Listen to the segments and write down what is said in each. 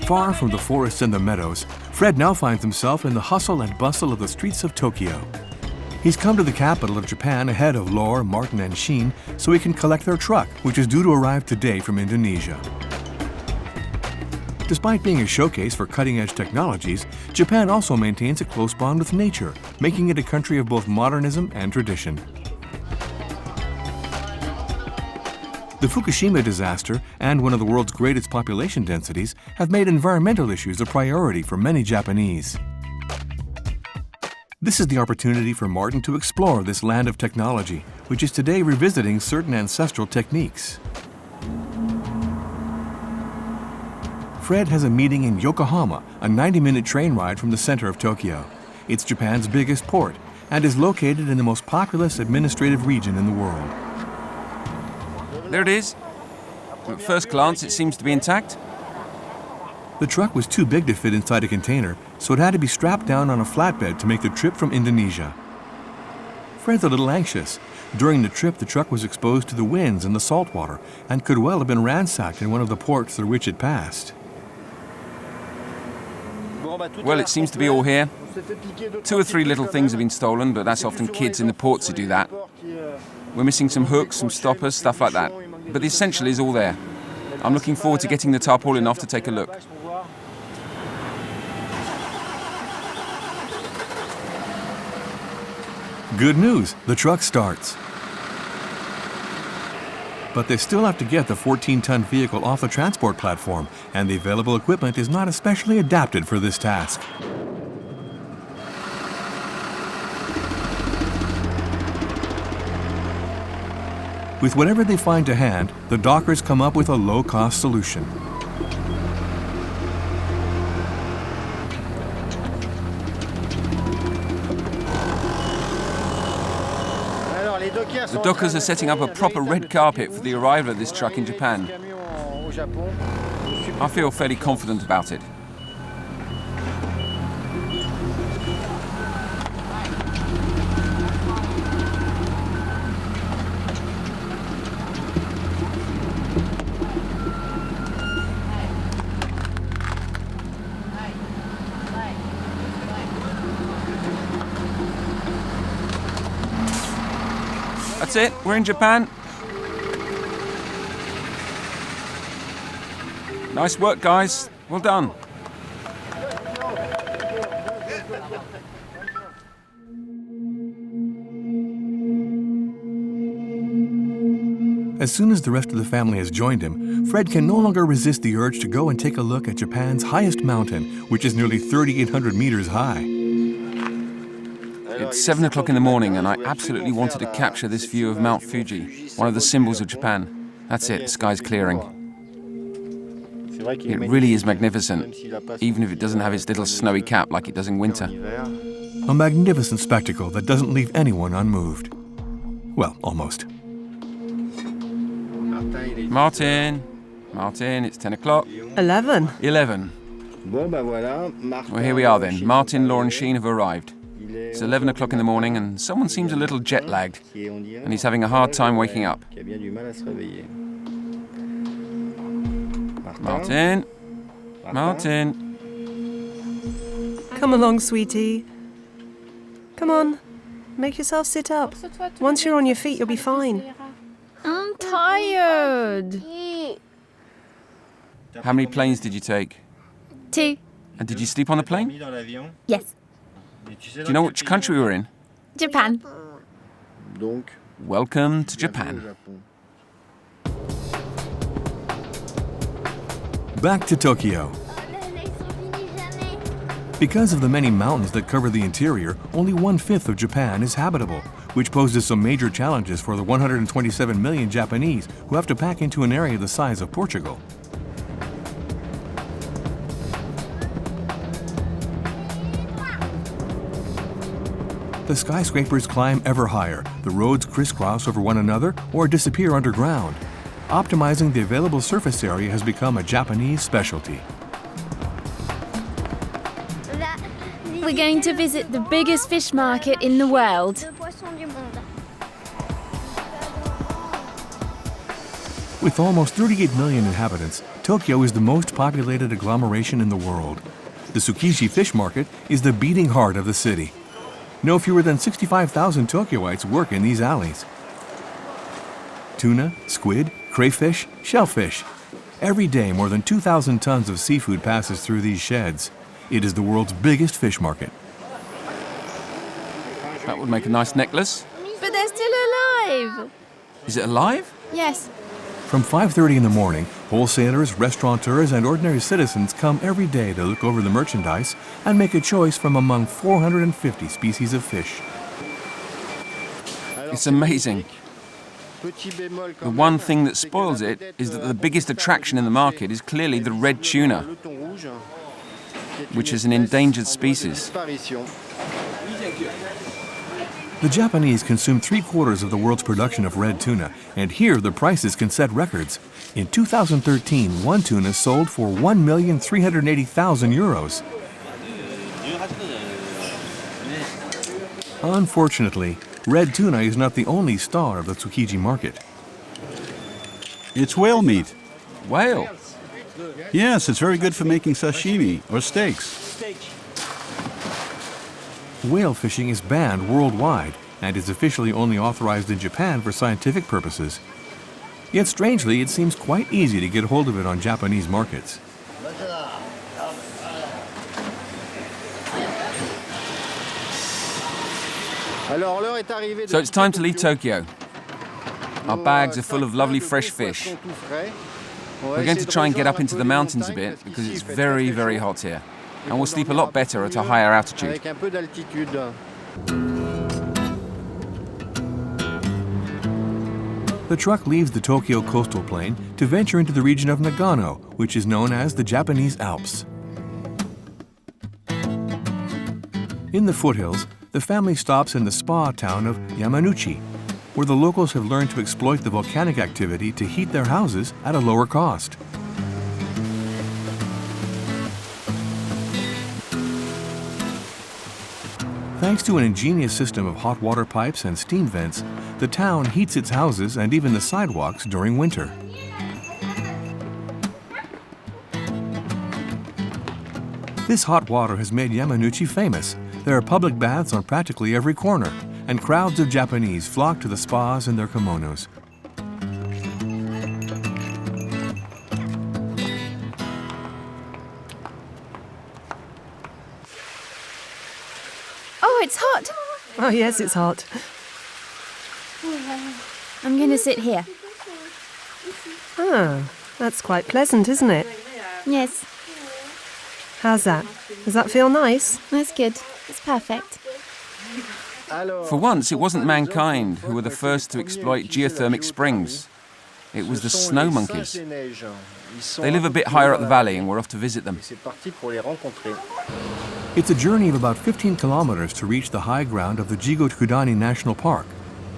Far from the forests and the meadows, Fred now finds himself in the hustle and bustle of the streets of Tokyo. He's come to the capital of Japan ahead of Laure, Martin, and Sheen so he can collect their truck, which is due to arrive today from Indonesia. Despite being a showcase for cutting-edge technologies, Japan also maintains a close bond with nature, making it a country of both modernism and tradition. The Fukushima disaster and one of the world's greatest population densities have made environmental issues a priority for many Japanese. This is the opportunity for Martin to explore this land of technology, which is today revisiting certain ancestral techniques. Fred has a meeting in Yokohama, a 90-minute train ride from the center of Tokyo. It's Japan's biggest port and is located in the most populous administrative region in the world. There it is. At first glance, it seems to be intact. The truck was too big to fit inside a container, so it had to be strapped down on a flatbed to make the trip from Indonesia. Fred's a little anxious. During the trip, the truck was exposed to the winds and the salt water and could well have been ransacked in one of the ports through which it passed. Well, it seems to be all here. 2 or 3 little things have been stolen, but that's often kids in the ports who do that. We're missing some hooks, some stoppers, stuff like that. But the essential is all there. I'm looking forward to getting the tarpaulin off to take a look. Good news, the truck starts. But they still have to get the 14-ton vehicle off the transport platform, and the available equipment is not especially adapted for this task. With whatever they find to hand, the dockers come up with a low-cost solution. The dockers are setting up a proper red carpet for the arrival of this truck in Japan. I feel fairly confident about it. That's it, we're in Japan. Nice work, guys. Well done. As soon as the rest of the family has joined him, Fred can no longer resist the urge to go and take a look at Japan's highest mountain, which is nearly 3,800 meters high. It's 7 o'clock in the morning and I absolutely wanted to capture this view of Mount Fuji, one of the symbols of Japan. That's it, the sky's clearing. It really is magnificent, even if it doesn't have its little snowy cap like it does in winter. A magnificent spectacle that doesn't leave anyone unmoved. Well, almost. Martin, it's 10 o'clock. 11. 11. Well, here we are then. Martin, Laure and Sheen have arrived. It's 11 o'clock in the morning and someone seems a little jet-lagged and he's having a hard time waking up. Martin. Come along, sweetie. Come on, make yourself sit up. Once you're on your feet, you'll be fine. I'm tired. How many planes did you take? 2. And did you sleep on the plane? Yes. Do you know which country we were in? Japan. Welcome to Japan. Back to Tokyo. Because of the many mountains that cover the interior, only 1/5 of Japan is habitable, which poses some major challenges for the 127 million Japanese who have to pack into an area the size of Portugal. The skyscrapers climb ever higher, the roads crisscross over one another or disappear underground. Optimizing the available surface area has become a Japanese specialty. We're going to visit the biggest fish market in the world. With almost 38 million inhabitants, Tokyo is the most populated agglomeration in the world. The Tsukiji fish market is the beating heart of the city. No fewer than 65,000 Tokyoites work in these alleys. Tuna, squid, crayfish, shellfish. Every day, more than 2,000 tons of seafood passes through these sheds. It is the world's biggest fish market. That would make a nice necklace. But they're still alive. Is it alive? Yes. From 5:30 in the morning, wholesalers, restaurateurs, and ordinary citizens come every day to look over the merchandise and make a choice from among 450 species of fish. It's amazing. The one thing that spoils it is that the biggest attraction in the market is clearly the red tuna, which is an endangered species. The Japanese consume 3/4 of the world's production of red tuna, and here the prices can set records. In 2013, one tuna sold for 1,380,000 euros. Unfortunately, red tuna is not the only star of the Tsukiji market. It's whale meat. Whale? Yes, it's very good for making sashimi or steaks. Whale fishing is banned worldwide and is officially only authorized in Japan for scientific purposes. Yet strangely, it seems quite easy to get hold of it on Japanese markets. So it's time to leave Tokyo. Our bags are full of lovely fresh fish. We're going to try and get up into the mountains a bit because it's very, very hot here. And we'll sleep a lot better at a higher altitude. The truck leaves the Tokyo coastal plain to venture into the region of Nagano, which is known as the Japanese Alps. In the foothills, the family stops in the spa town of Yamanouchi, where the locals have learned to exploit the volcanic activity to heat their houses at a lower cost. Thanks to an ingenious system of hot water pipes and steam vents, the town heats its houses and even the sidewalks during winter. This hot water has made Yamanouchi famous. There are public baths on practically every corner, and crowds of Japanese flock to the spas in their kimonos. Oh, it's hot. Oh, yes, it's hot. I'm going to sit here. Ah, that's quite pleasant, isn't it? Yes, How's that? Does that feel nice? that's good. It's perfect. For once, it wasn't mankind who were the first to exploit geothermic springs. It was the snow monkeys. They live a bit higher up the valley and we're off to visit them. It's a journey of about 15 kilometers to reach the high ground of the Jigotkudani National Park.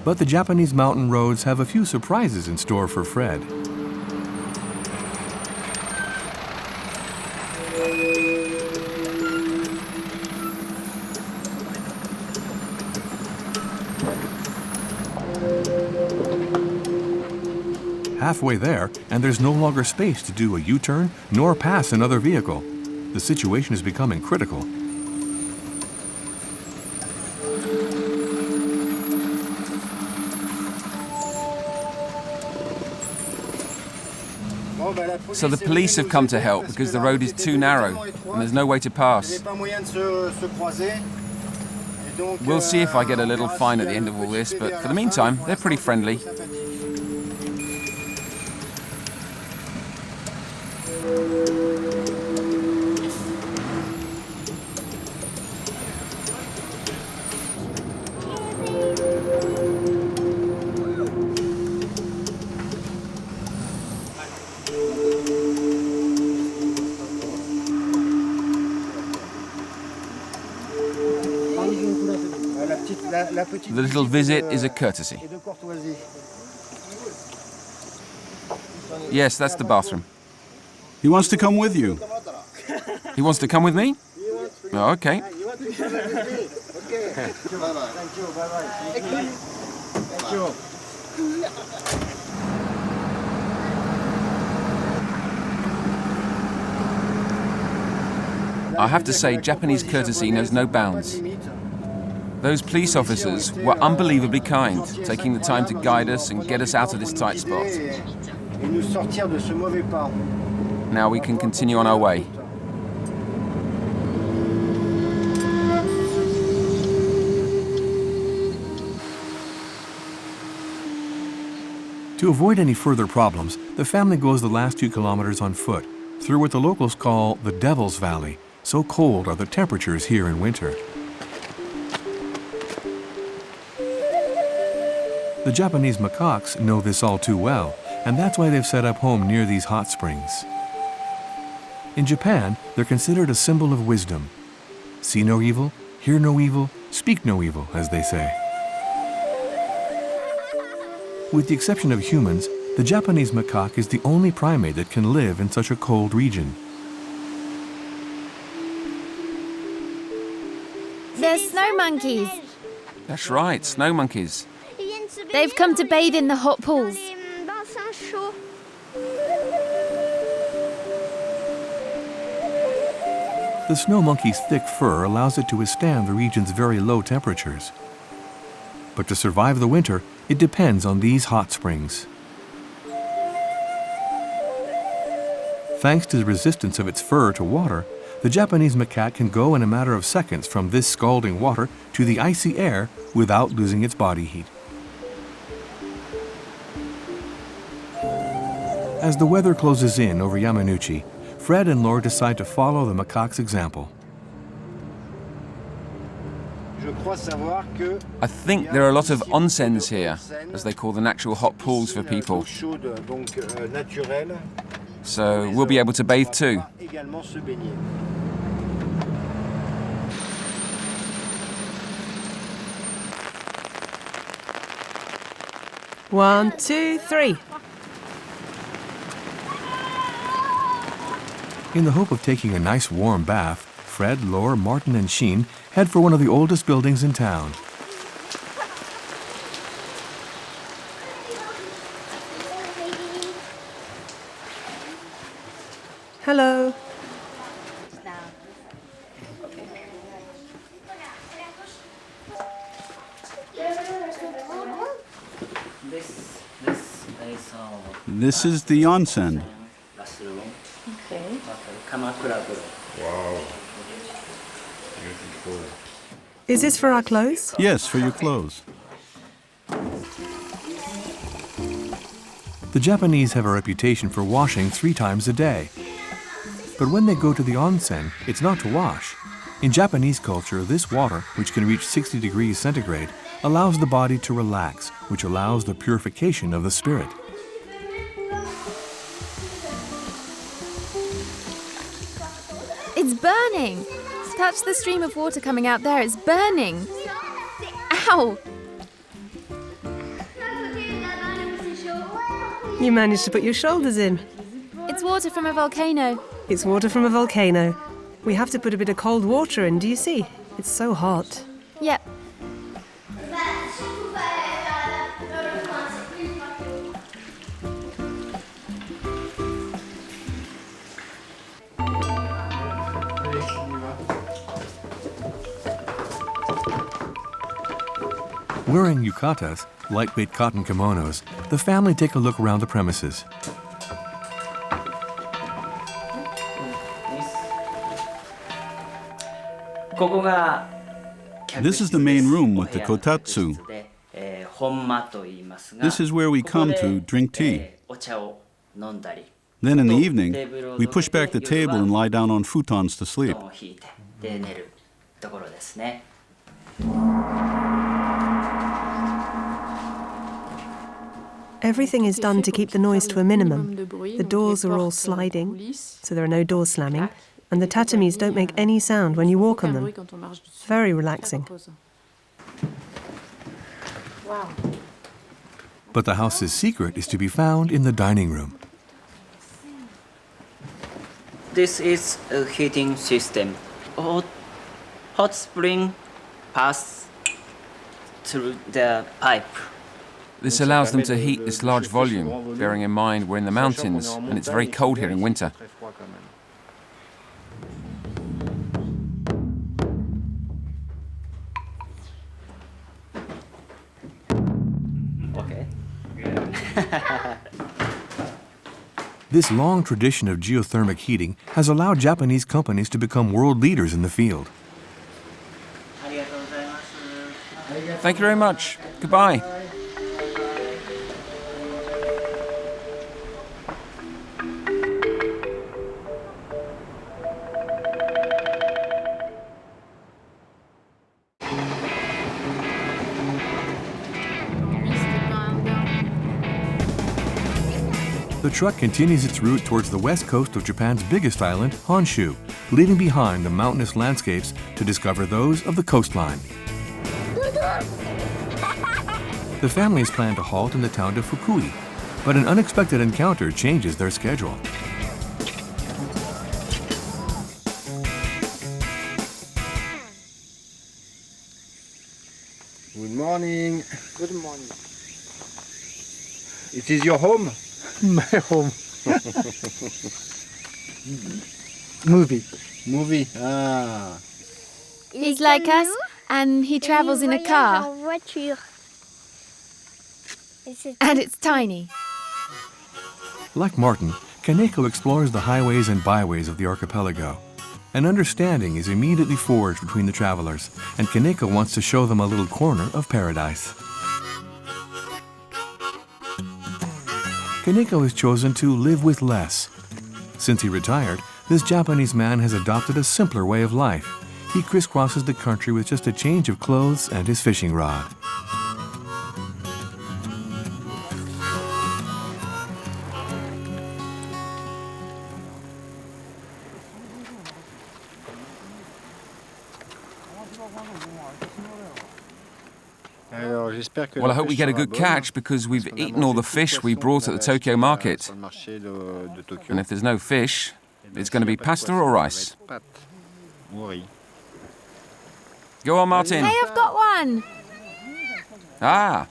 But the Japanese mountain roads have a few surprises in store for Fred. Halfway there, and there's no longer space to do a U-turn nor pass another vehicle. The situation is becoming critical. So the police have come to help because the road is too narrow and there's no way to pass. We'll see if I get a little fine at the end of all this, but for the meantime, they're pretty friendly. The little visit is a courtesy. Yes, that's the bathroom. He wants to come with you. He wants to come with me? Oh, okay. I have to say, Japanese courtesy knows no bounds. Those police officers were unbelievably kind, taking the time to guide us and get us out of this tight spot. Now we can continue on our way. To avoid any further problems, the family goes the last 2 kilometers on foot, through what the locals call the Devil's Valley. So cold are the temperatures here in winter. The Japanese macaques know this all too well, and that's why they've set up home near these hot springs. In Japan, they're considered a symbol of wisdom. See no evil, hear no evil, speak no evil, as they say. With the exception of humans, the Japanese macaque is the only primate that can live in such a cold region. They're snow monkeys. That's right, snow monkeys. They've come to bathe in the hot pools. The snow monkey's thick fur allows it to withstand the region's very low temperatures. But to survive the winter, it depends on these hot springs. Thanks to the resistance of its fur to water, the Japanese macaque can go in a matter of seconds from this scalding water to the icy air without losing its body heat. As the weather closes in over Yamanouchi, Fred and Laura decide to follow the macaque's example. I think there are a lot of onsens here, as they call the natural hot pools for people. So we'll be able to bathe too. One, two, three. In the hope of taking a nice warm bath, Fred, Laura, Martin, and Sheen head for one of the oldest buildings in town. Hello. This is the onsen. Is this for our clothes? Yes, for your clothes. The Japanese have a reputation for washing 3 times a day. But when they go to the onsen, it's not to wash. In Japanese culture, this water, which can reach 60 degrees centigrade, allows the body to relax, which allows the purification of the spirit. It's burning. Touch the stream of water coming out there. It's burning. Ow! You managed to put your shoulders in. It's water from a volcano. It's water from a volcano. We have to put a bit of cold water in, do you see? It's so hot. Yep. Wearing yukatas, lightweight cotton kimonos, the family take a look around the premises. This is the main room with the kotatsu. This is where we come to drink tea. Then in the evening, we push back the table and lie down on futons to sleep. Everything is done to keep the noise to a minimum. The doors are all sliding, so there are no doors slamming, and the tatamis don't make any sound when you walk on them. Very relaxing. But the house's secret is to be found in the dining room. This is a heating system. Hot spring passes through the pipe. This allows them to heat this large volume, bearing in mind we're in the mountains and it's very cold here in winter. This long tradition of geothermic heating has allowed Japanese companies to become world leaders in the field. Thank you very much. Goodbye. The truck continues its route towards the west coast of Japan's biggest island, Honshu, leaving behind the mountainous landscapes to discover those of the coastline. The families plan to halt in the town of Fukui, but an unexpected encounter changes their schedule. Good morning. Good morning. It is your home? My home. Movie. Ah. He's like us, and he travels in a car. And it's tiny. Like Martin, Kaneko explores the highways and byways of the archipelago. An understanding is immediately forged between the travelers, and Kaneko wants to show them a little corner of paradise. Kaneko has chosen to live with less. Since he retired, this Japanese man has adopted a simpler way of life. He crisscrosses the country with just a change of clothes and his fishing rod. Well, I hope we get a good catch because we've eaten all the fish we brought at the Tokyo market. And if there's no fish, it's going to be pasta or rice. Go on, Martin. Hey, I've got one. Ah,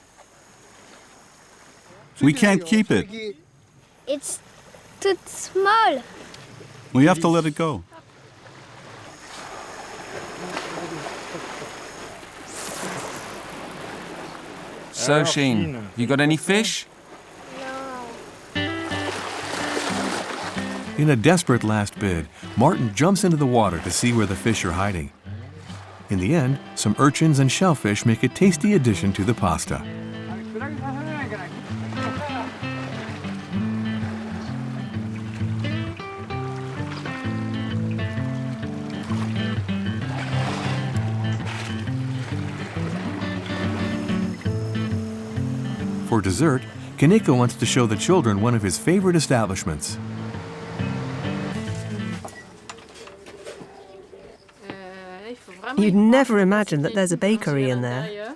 We can't keep it. It's too small. We have to let it go. so Sheen, you got any fish? In a desperate last bid, Martin jumps into the water to see where the fish are hiding. In the end, some urchins and shellfish make a tasty addition to the pasta. For dessert, Kaneko wants to show the children one of his favorite establishments. You'd never imagine that there's a bakery in there.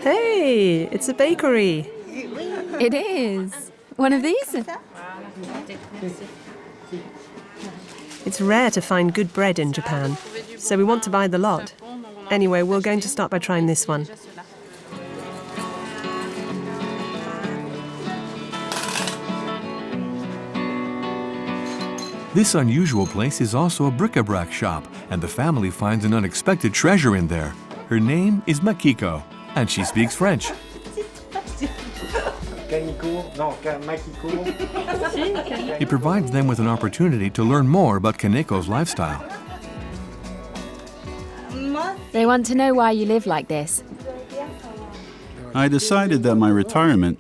Hey, it's a bakery. It is. One of these? It's rare to find good bread in Japan, so we want to buy the lot. Anyway, we're going to start by trying this one. This unusual place is also a bric-a-brac shop, and the family finds an unexpected treasure in there. Her name is Makiko, and she speaks French. He provides them with an opportunity to learn more about Kaneko's lifestyle. They want to know why you live like this. I decided that my retirement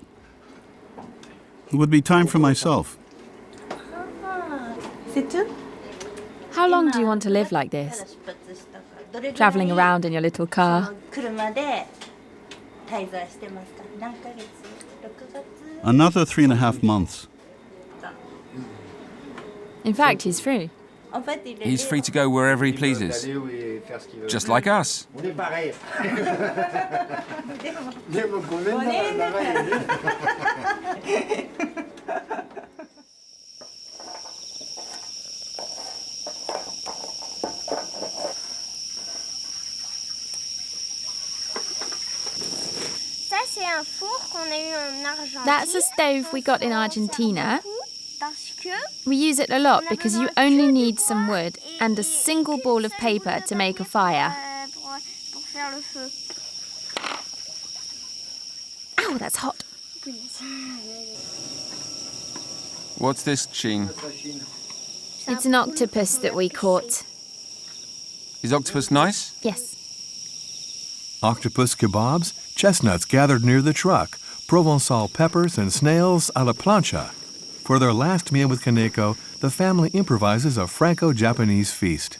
would be time for myself. How long do you want to live like this? Travelling around in your little car? Another 3.5 months. In fact, he's free. He's free to go wherever he pleases. Just like us. That's a stove we got in Argentina. We use it a lot because you only need some wood and a single ball of paper to make a fire. Oh, that's hot. What's this, Sheen? It's an octopus that we caught. Is octopus nice? Yes. Octopus kebabs, chestnuts gathered near the truck, Provençal peppers, and snails à la plancha. For their last meal with Kaneko, the family improvises a Franco-Japanese feast.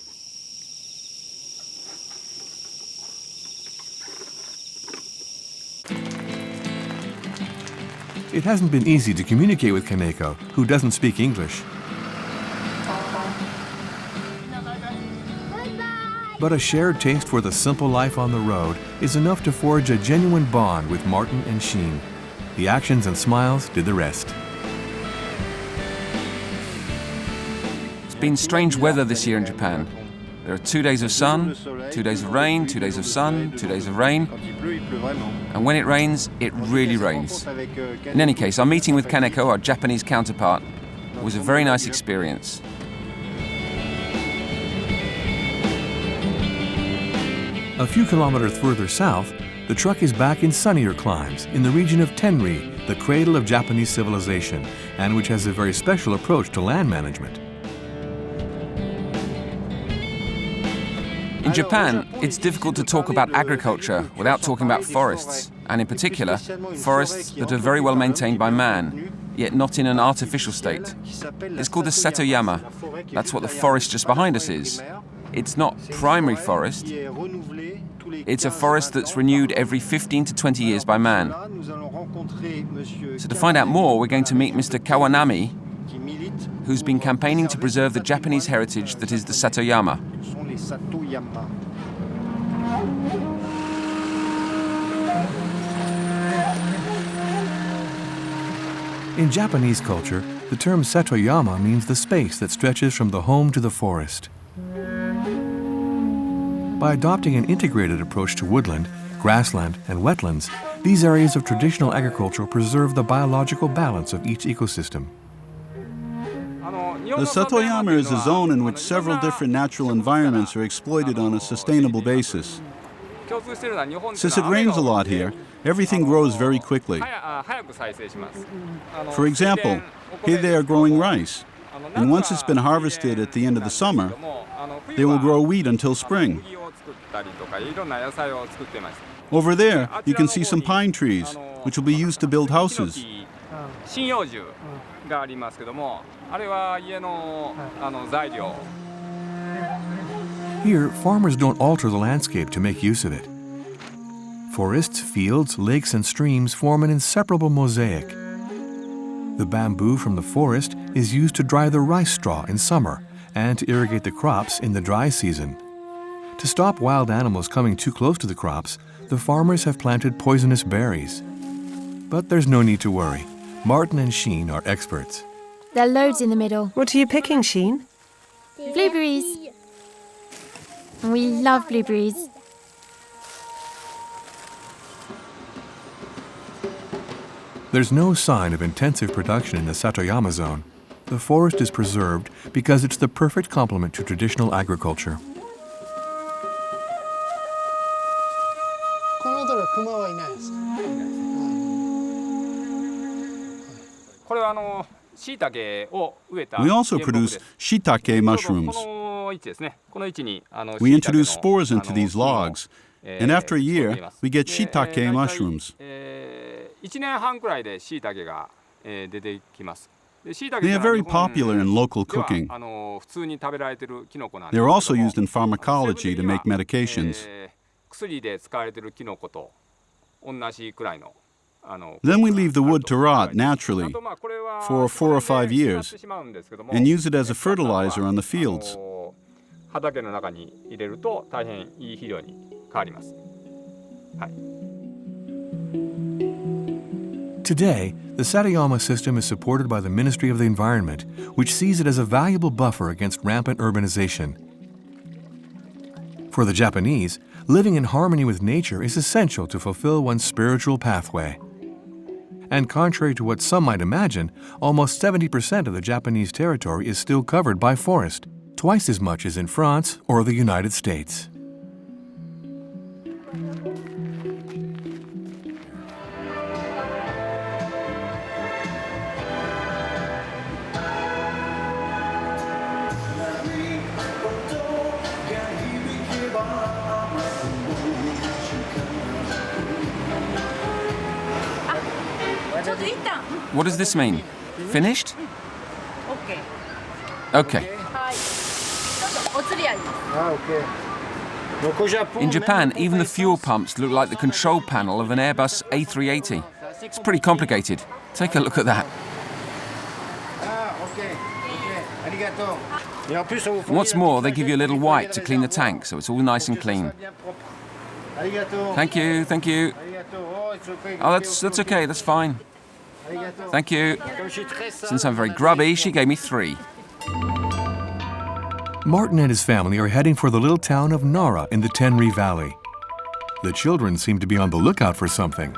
It hasn't been easy to communicate with Kaneko, who doesn't speak English. But a shared taste for the simple life on the road is enough to forge a genuine bond with Martin and Sheen. The actions and smiles did the rest. It's been strange weather this year in Japan. There are 2 days of sun, 2 days of rain, 2 days of sun, 2 days of rain. And when it rains, it really rains. In any case, our meeting with Kaneko, our Japanese counterpart, was a very nice experience. A few kilometers further south, the truck is back in sunnier climes in the region of Tenri, the cradle of Japanese civilization, and which has a very special approach to land management. In Japan, it's difficult to talk about agriculture without talking about forests, and in particular, forests that are very well maintained by man, yet not in an artificial state. It's called the Satoyama. That's what the forest just behind us is. It's not primary forest. It's a forest that's renewed every 15 to 20 years by man. So to find out more, we're going to meet Mr. Kawanami, who's been campaigning to preserve the Japanese heritage that is the Satoyama. In Japanese culture, the term Satoyama means the space that stretches from the home to the forest. By adopting an integrated approach to woodland, grassland, and wetlands, these areas of traditional agriculture preserve the biological balance of each ecosystem. The Satoyama is a zone in which several different natural environments are exploited on a sustainable basis. Since it rains a lot here, everything grows very quickly. For example, here they are growing rice, and once it's been harvested at the end of the summer, they will grow wheat until spring. Over there, you can see some pine trees, which will be used to build houses. Here, farmers don't alter the landscape to make use of it. Forests, fields, lakes, and streams form an inseparable mosaic. The bamboo from the forest is used to dry the rice straw in summer and to irrigate the crops in the dry season. To stop wild animals coming too close to the crops, the farmers have planted poisonous berries. But there's no need to worry. Martin and Sheen are experts. There are loads in the middle. What are you picking, Sheen? Blueberries. We love blueberries. There's no sign of intensive production in the Satoyama zone. The forest is preserved because it's the perfect complement to traditional agriculture. We also produce shiitake mushrooms. We introduce spores into these logs, and after a year, we get shiitake mushrooms. They are very popular in local cooking. They are also used in pharmacology to make medications. Then we leave the wood to rot naturally for 4 or 5 years and use it as a fertilizer on the fields. Today, the Satoyama system is supported by the Ministry of the Environment, which sees it as a valuable buffer against rampant urbanization. For the Japanese, living in harmony with nature is essential to fulfill one's spiritual pathway. And contrary to what some might imagine, almost 70% of the Japanese territory is still covered by forest, twice as much as in France or the United States. What does this mean? Finished? Okay. In Japan, even the fuel pumps look like the control panel of an Airbus A380. It's pretty complicated. Take a look at that. And what's more, they give you a little wipe to clean the tank, so it's all nice and clean. Thank you, thank you. Oh, that's okay, that's fine. Thank you. Since I'm very grubby, she gave me 3. Martin and his family are heading for the little town of Nara in the Tenri Valley. The children seem to be on the lookout for something.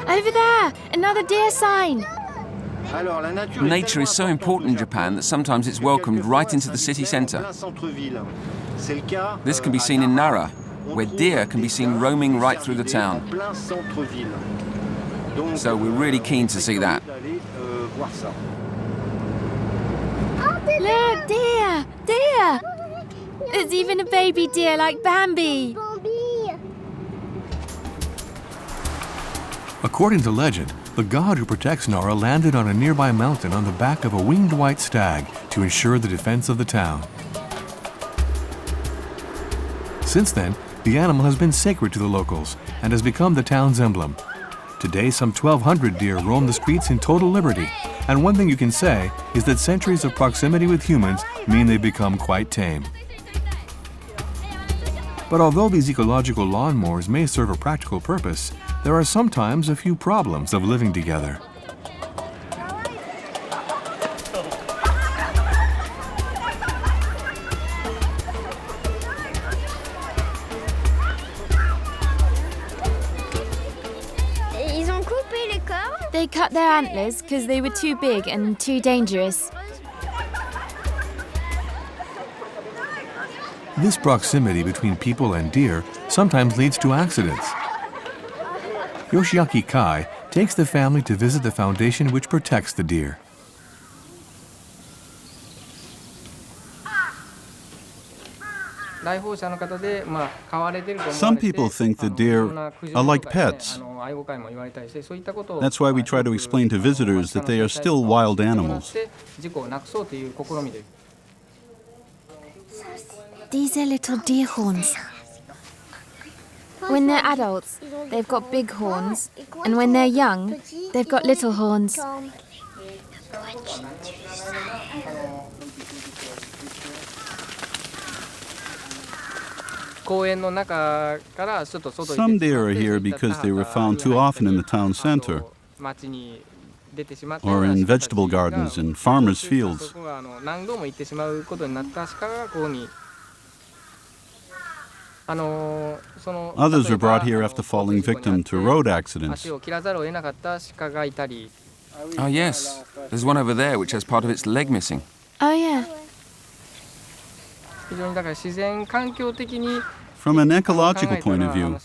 Over there! Another deer sign! Nature is so important in Japan that sometimes it's welcomed right into the city centre. This can be seen in Nara, where deer can be seen roaming right through the town. So we're really keen to see that. Look, deer! Deer! There's even a baby deer like Bambi. According to legend, the god who protects Nara landed on a nearby mountain on the back of a winged white stag to ensure the defense of the town. Since then, the animal has been sacred to the locals and has become the town's emblem. Today, some 1,200 deer roam the streets in total liberty, and one thing you can say is that centuries of proximity with humans mean they've become quite tame. But although these ecological lawnmowers may serve a practical purpose, there are sometimes a few problems of living together. They cut their antlers because they were too big and too dangerous. This proximity between people and deer sometimes leads to accidents. Yoshiaki Kai takes the family to visit the foundation which protects the deer. Some people think the deer are like pets. That's why we try to explain to visitors that they are still wild animals. These are little deer horns. When they're adults, they've got big horns, and when they're young, they've got little horns. Some deer are here because they were found too often in the town center or in vegetable gardens and farmers' fields. Others were brought here after falling victim to road accidents. Oh yes, there's one over there which has part of its leg missing. Oh yeah. From an ecological point of view,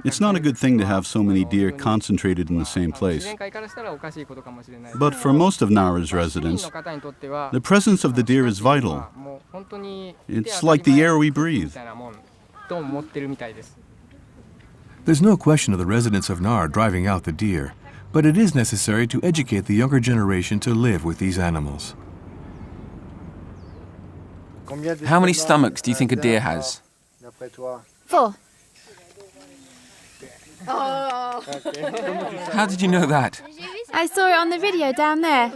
it's not a good thing to have so many deer concentrated in the same place. But for most of Nara's residents, the presence of the deer is vital. It's like the air we breathe. There's no question of the residents of Nara driving out the deer, but it is necessary to educate the younger generation to live with these animals. How many stomachs do you think a deer has? 4. How did you know that? I saw it on the video down there.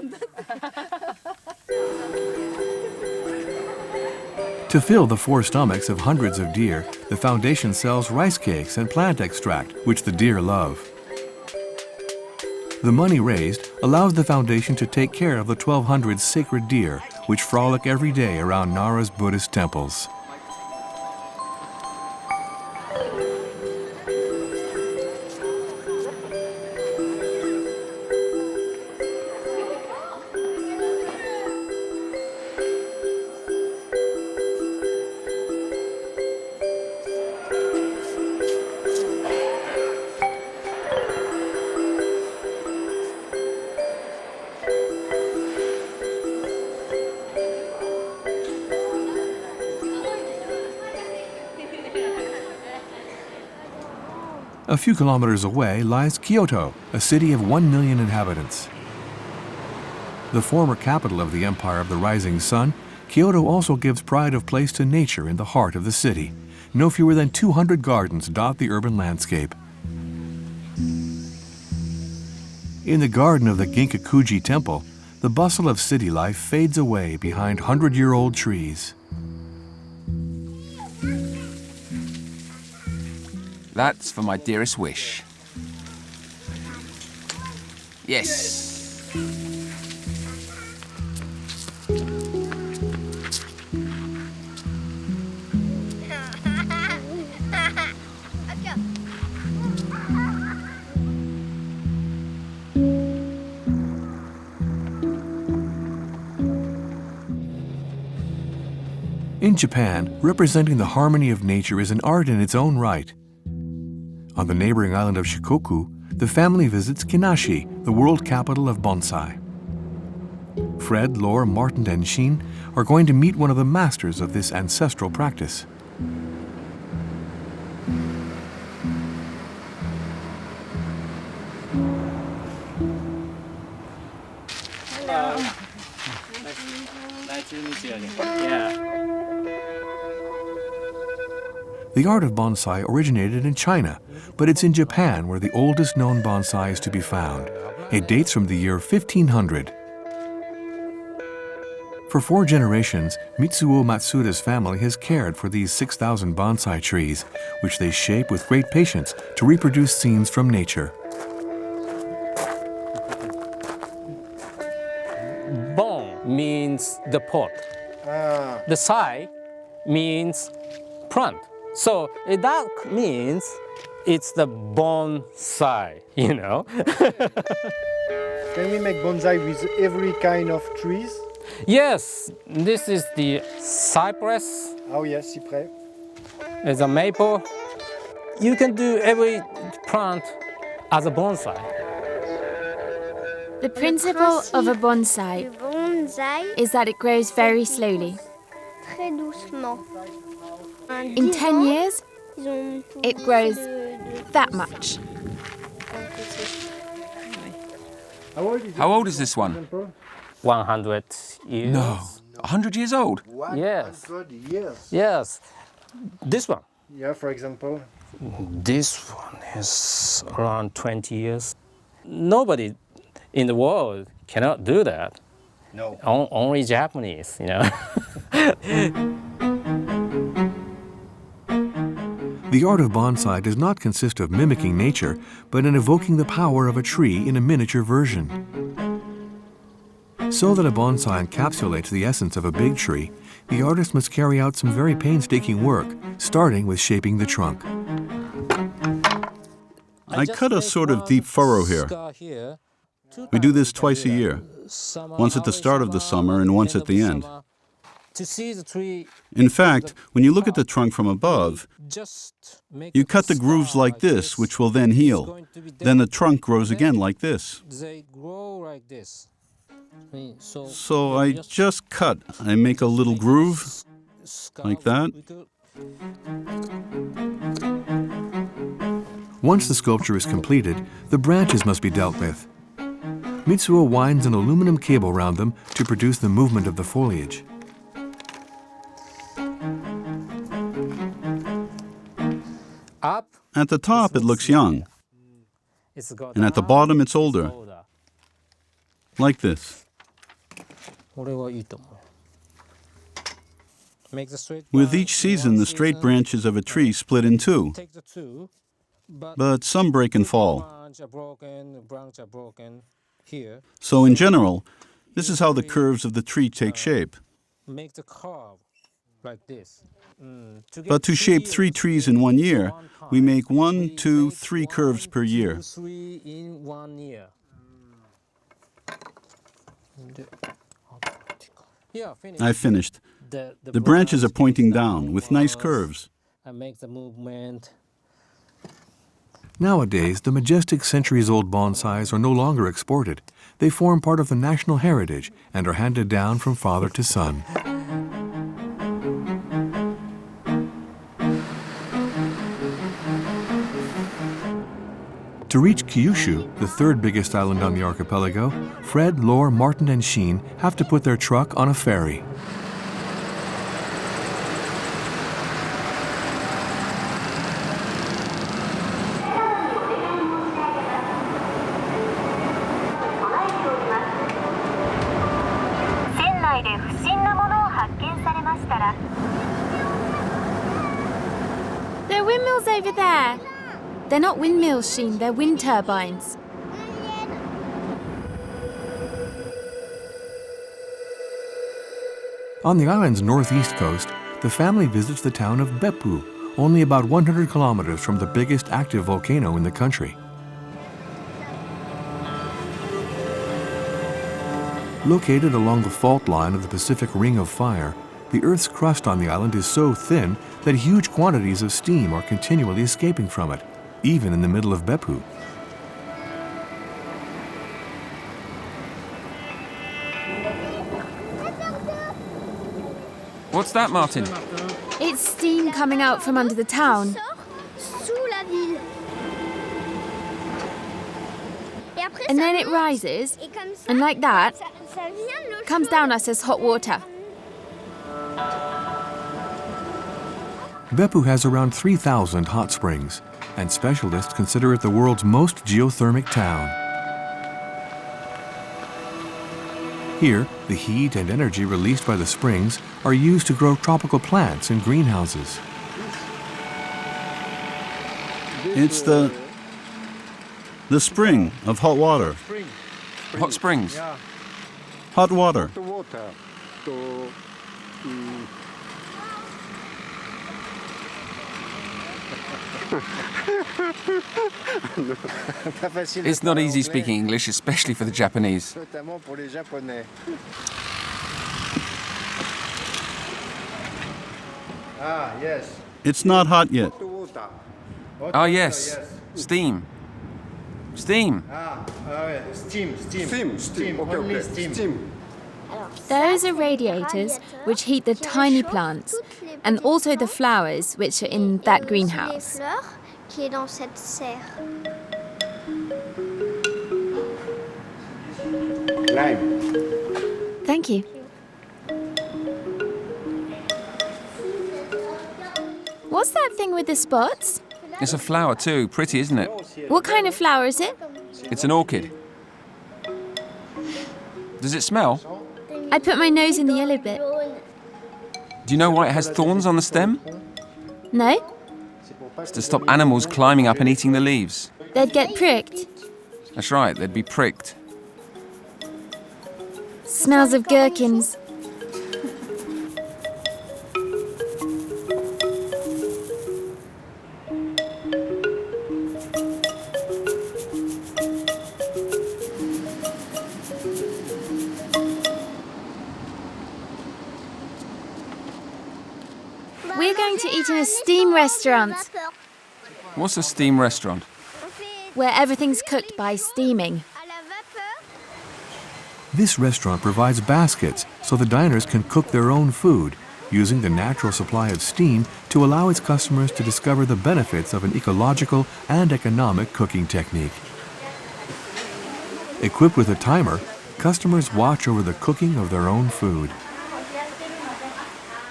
To fill the 4 stomachs of hundreds of deer, the foundation sells rice cakes and plant extract, which the deer love. The money raised allows the foundation to take care of the 1,200 sacred deer, which frolic every day around Nara's Buddhist temples. A few kilometers away lies Kyoto, a city of 1 million inhabitants. The former capital of the Empire of the Rising Sun, Kyoto also gives pride of place to nature in the heart of the city. No fewer than 200 gardens dot the urban landscape. In the garden of the Ginkakuji Temple, the bustle of city life fades away behind 100-year-old trees. That's for my dearest wish. Yes. In Japan, representing the harmony of nature is an art in its own right. On the neighboring island of Shikoku, the family visits Kinashi, the world capital of bonsai. Fred, Laura, Martin, and Shin are going to meet one of the masters of this ancestral practice. Hello. Nice to meet you again. Yeah. The art of bonsai originated in China, but it's in Japan where the oldest known bonsai is to be found. It dates from the year 1500. For 4 generations, Mitsuo Matsuda's family has cared for these 6,000 bonsai trees, which they shape with great patience to reproduce scenes from nature. Bon means the pot. The sai means plant. So that means it's the bonsai, you know. Can we make bonsai with every kind of trees? Yes, this is the cypress. Oh yes, cypress. There's a maple. You can do every plant as a bonsai. The principle of a bonsai is that it grows very slowly. Très doucement. In 10 years, it grows that much. How old is this one? 100 years. No. 100 years old? Yes. 100 years. Yes. This one. Yeah, for example. This one is around 20 years. Nobody in the world cannot do that. No. Only Japanese, you know. The art of bonsai does not consist of mimicking nature, but in evoking the power of a tree in a miniature version. So that a bonsai encapsulates the essence of a big tree, the artist must carry out some very painstaking work, starting with shaping the trunk. I cut a sort of deep furrow here. We do this twice a year, once at the start of the summer and once at the end. In fact, when you look at the trunk from above, you cut the grooves like this, which will then heal. Then the trunk grows again like this. So I just cut. I make a little groove, like that. Once the sculpture is completed, the branches must be dealt with. Mitsuo winds an aluminum cable around them to produce the movement of the foliage. At the top, it looks young, and at the bottom, it's older, like this. With each season, the straight branches of a tree split in two, but some break and fall. So in general, this is how the curves of the tree take shape. But to shape 3 trees in 1 year, we make 1, 2, 3 curves per year. I finished. The branches are pointing down with nice curves. Nowadays, the majestic centuries-old bonsais are no longer exported. They form part of the national heritage and are handed down from father to son. To reach Kyushu, the third biggest island on the archipelago, Fred, Lore, Martin, and Sheen have to put their truck on a ferry. There are windmills over there. They're not windmills, Sheen, they're wind turbines. On the island's northeast coast, the family visits the town of Beppu, only about 100 kilometers from the biggest active volcano in the country. Located along the fault line of the Pacific Ring of Fire, the Earth's crust on the island is so thin that huge quantities of steam are continually escaping from it, even in the middle of Beppu. What's that, Martin? It's steam coming out from under the town. And then it rises, and like that, comes down us as hot water. Beppu has around 3,000 hot springs, and specialists consider it the world's most geothermic town. Here, the heat and energy released by the springs are used to grow tropical plants in greenhouses. It's the spring of hot water. Hot springs. Hot water. It's not easy speaking English, especially for the Japanese. Ah, yes. It's not hot yet. Ah, yes. Steam. Steam. Steam. Only steam. Those are radiators which heat the tiny plants and also the flowers which are in that greenhouse. Lime. Thank you. What's that thing with the spots? It's a flower too. Pretty, isn't it? What kind of flower is it? It's an orchid. Does it smell? I put my nose in the yellow bit. Do you know why it has thorns on the stem? No? It's to stop animals climbing up and eating the leaves. They'd get pricked. That's right, they'd be pricked. Smells of gherkins. We're going to eat in a steam restaurant What's a steam restaurant? where everything's cooked by steaming. This restaurant provides baskets so the diners can cook their own food, using the natural supply of steam to allow its customers to discover the benefits of an ecological and economic cooking technique. Equipped with a timer, customers watch over the cooking of their own food.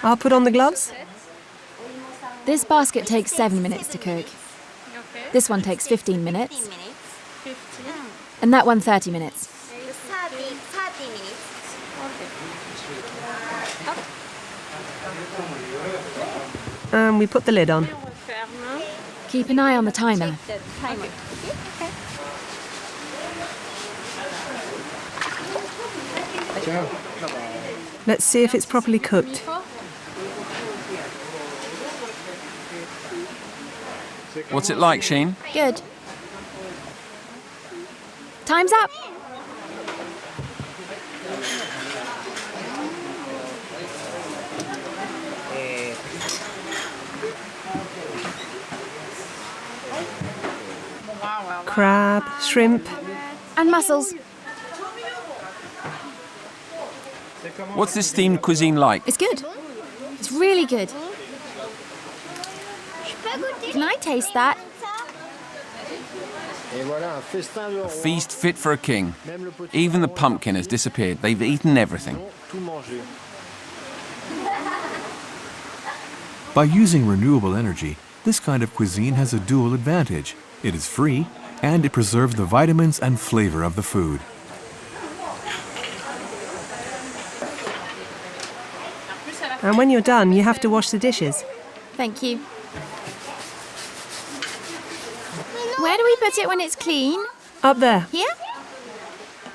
I'll put on the gloves. This basket takes 7 minutes to cook. This one takes 15 minutes. And that one 30 minutes. And we put the lid on. Keep an eye on the timer. Let's see if it's properly cooked. What's it like, Sheen? Good. Time's up. Crab, shrimp. And mussels. What's this steamed cuisine like? It's good. It's really good. Can I taste that? A feast fit for a king. Even the pumpkin has disappeared. They've eaten everything. By using renewable energy, this kind of cuisine has a dual advantage. It is free, and it preserves the vitamins and flavor of the food. And when you're done, you have to wash the dishes. Thank you. Where do we put it when it's clean? Up there. Here?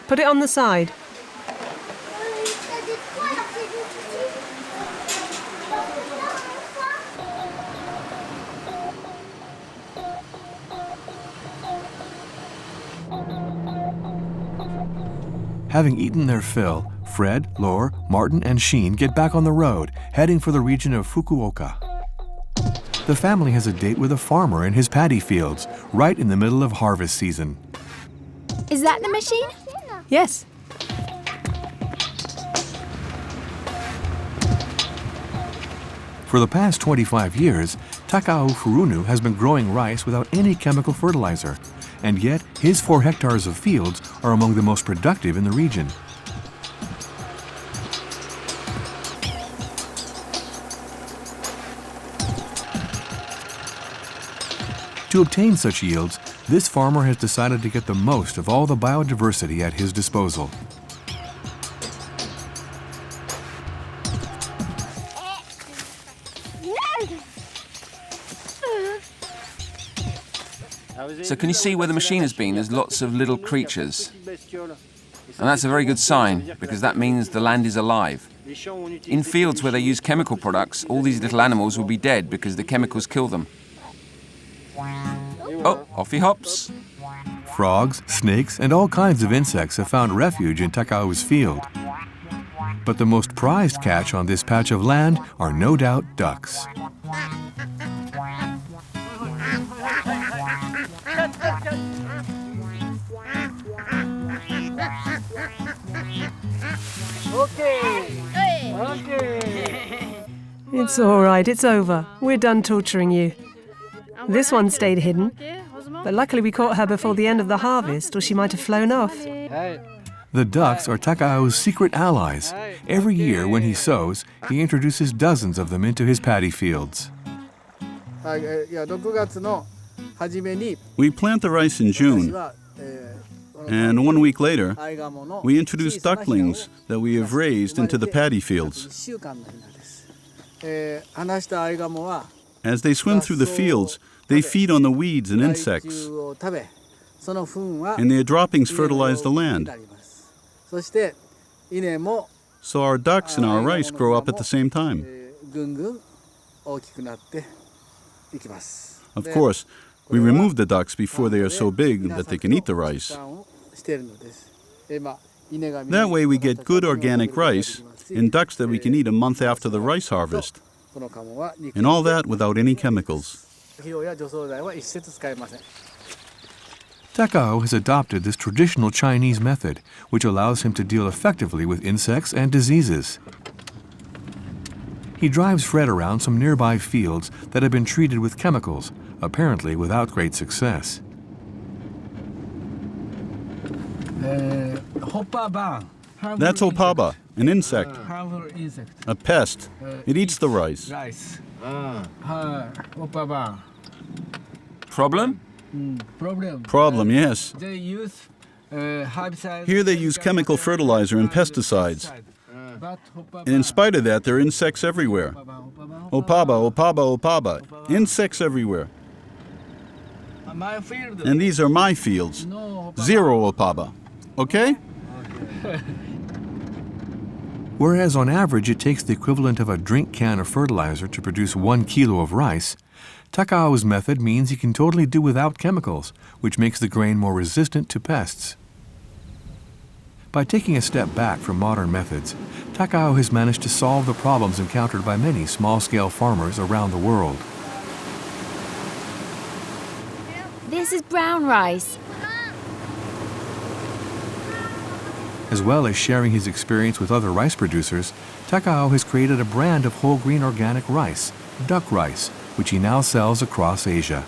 Put it on the side. Having eaten their fill, Fred, Lore, Martin, and Sheen get back on the road, heading for the region of Fukuoka. The family has a date with a farmer in his paddy fields, right in the middle of harvest season. Is that the machine? Yes. For the past 25 years, Takao Furunu has been growing rice without any chemical fertilizer, and yet his 4 hectares of fields are among the most productive in the region. To obtain such yields, this farmer has decided to get the most of all the biodiversity at his disposal. So can you see where the machine has been? There's lots of little creatures. And that's a very good sign, because that means the land is alive. In fields where they use chemical products, all these little animals will be dead because the chemicals kill them. Oh, off he hops. Frogs, snakes, and all kinds of insects have found refuge in Takao's field. But the most prized catch on this patch of land are no doubt ducks. It's all right, it's over. We're done torturing you. This one stayed hidden, but luckily we caught her before the end of the harvest, or she might have flown off. The ducks are Takao's secret allies. Every year when he sows, he introduces dozens of them into his paddy fields. We plant the rice in June, and 1 week later, we introduce ducklings that we have raised into the paddy fields. As they swim through the fields, they feed on the weeds and insects, and their droppings fertilize the land. So our ducks and our rice grow up at the same time. Of course, we remove the ducks before they are so big that they can eat the rice. That way we get good organic rice and ducks that we can eat a month after the rice harvest. And all that without any chemicals. Takao has adopted this traditional Chinese method, which allows him to deal effectively with insects and diseases. He drives Fred around some nearby fields that have been treated with chemicals, apparently without great success. That's opaba, an insect, a pest. It eats the rice. Problem? Problem, yes. Here they use chemical fertilizer and pesticides. And in spite of that, there are insects everywhere. Opaba, opaba, opaba. Insects everywhere. And these are my fields. 0 opaba. Okay? Whereas on average it takes the equivalent of a drink can of fertilizer to produce 1 kilo of rice, Takao's method means he can totally do without chemicals, which makes the grain more resistant to pests. By taking a step back from modern methods, Takao has managed to solve the problems encountered by many small-scale farmers around the world. This is brown rice. As well as sharing his experience with other rice producers, Takao has created a brand of whole grain organic rice, duck rice, which he now sells across Asia.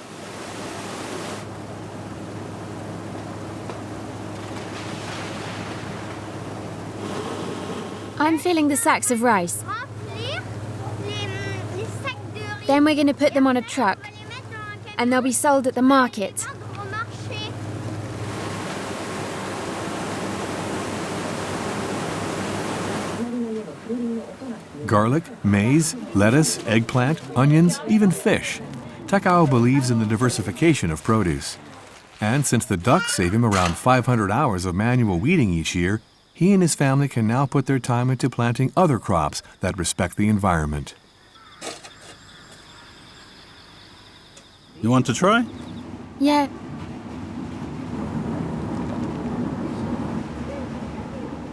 I'm filling the sacks of rice. Then we're going to put them on a truck, and they'll be sold at the market. Garlic, maize, lettuce, eggplant, onions, even fish. Takao believes in the diversification of produce. And since the ducks save him around 500 hours of manual weeding each year, he and his family can now put their time into planting other crops that respect the environment. You want to try? Yeah.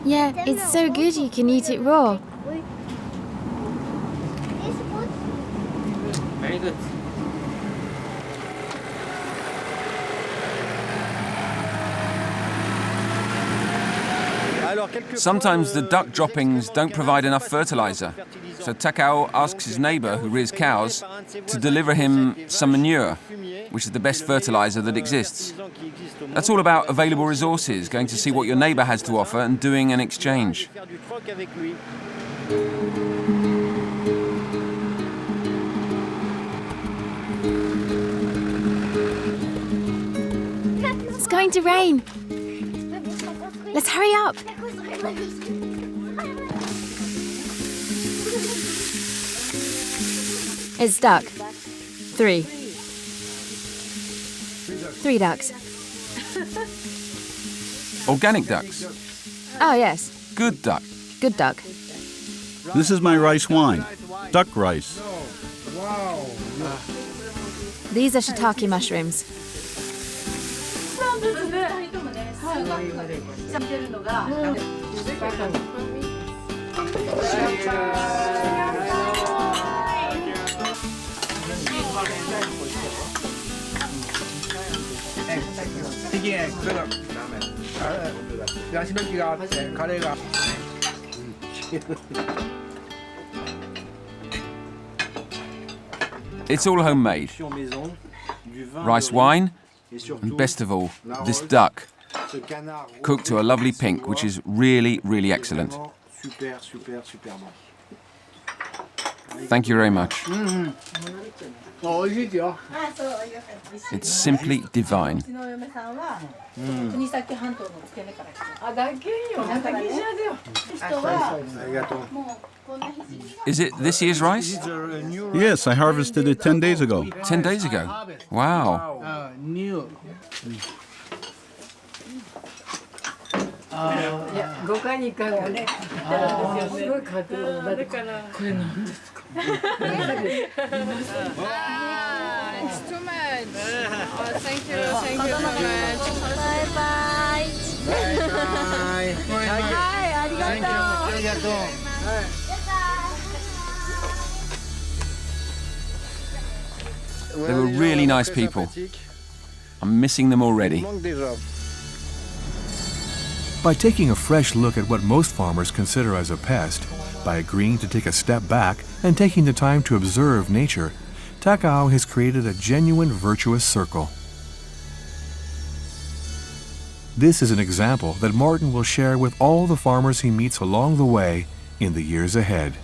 Yeah, it's so good you can eat it raw. Very good. Sometimes the duck droppings don't provide enough fertilizer, so Takao asks his neighbor who rears cows to deliver him some manure, which is the best fertilizer that exists. That's all about available resources, going to see what your neighbor has to offer and doing an exchange. It's going to rain. Let's hurry up. It's duck. 3. 3 ducks. Organic ducks. Oh, yes. Good duck. Good duck. This is my rice wine. Duck rice. These are shiitake mushrooms. It's all homemade. Rice wine, and best of all, this duck, cooked to a lovely pink, which is really, really excellent. Thank you very much. It's simply divine. Is it this year's rice? Yes, I harvested it 10 days ago. 10 days ago. Wow. It's too much. Oh, thank you very much. Bye bye. Bye. Arigato. They were really nice people. I'm missing them already. By taking a fresh look at what most farmers consider as a pest, by agreeing to take a step back and taking the time to observe nature, Takao has created a genuine virtuous circle. This is an example that Martin will share with all the farmers he meets along the way in the years ahead.